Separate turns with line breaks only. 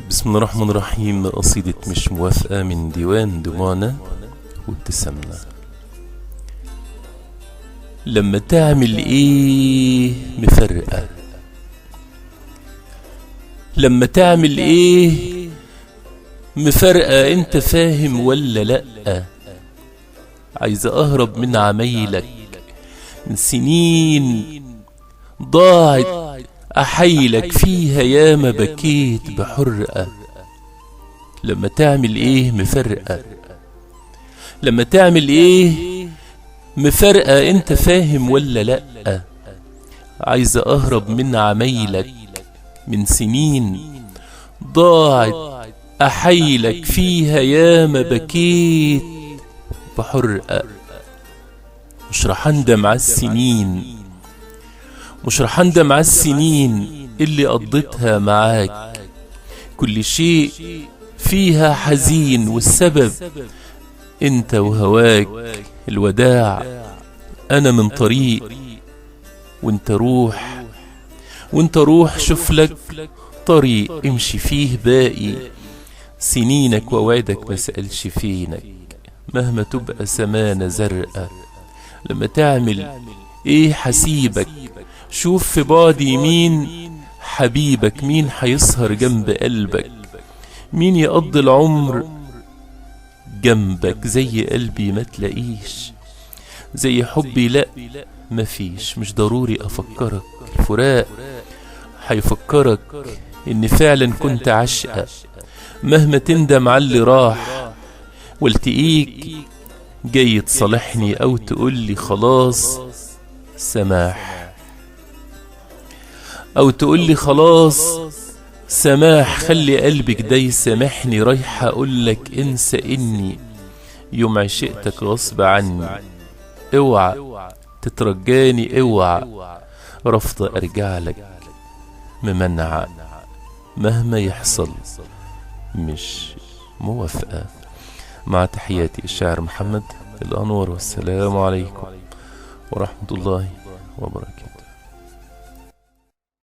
بسم الله الرحمن الرحيم. قصيدة مش موافقة من ديوان دمانة وابتسامنا. لما تعمل ايه مفرقة، لما تعمل ايه مفرقة، انت فاهم ولا لأ؟ عايز اهرب من عمايلك، من سنين ضاعت احيلك فيها ياما بكيت بحرقة. لما تعمل ايه مفرقة، لما تعمل ايه مفرقة، انت فاهم ولا لأ؟ عايز اهرب من عمايلك، من سنين ضاعت احيلك فيها ياما بكيت بحرقة. مش رح اندم على السنين، مش رح اندم على السنين اللي قضيتها معاك. كل شيء فيها حزين والسبب انت وهواك. الوداع انا من طريق وانت روح، وانت روح شوف لك طريق امشي فيه باقي سنينك. ووعدك ما سألش فينك مهما تبقى سمانة زرقاء. لما تعمل ايه حسيبك، شوف في بعدي مين حبيبك، مين حيسهر جنب قلبك، مين يقضي العمر جنبك. زي قلبي ما تلاقيش، زي حبي لا مفيش. مش ضروري افكرك، الفراق حيفكرك ان فعلا كنت عشقة. مهما تندم على اللي راح والتقيك جاي تصالحني او تقولي خلاص سماح، او تقولي خلاص سماح. خلي قلبك ده يسامحني. رايح اقولك انسى اني يوم عشقتك غصب عني. اوعى تترجاني، اوعى رفض ارجعلك ممنعة. مهما يحصل مش موافقة. مع تحياتي الشاعر محمد الأنور، والسلام عليكم ورحمة الله وبركاته.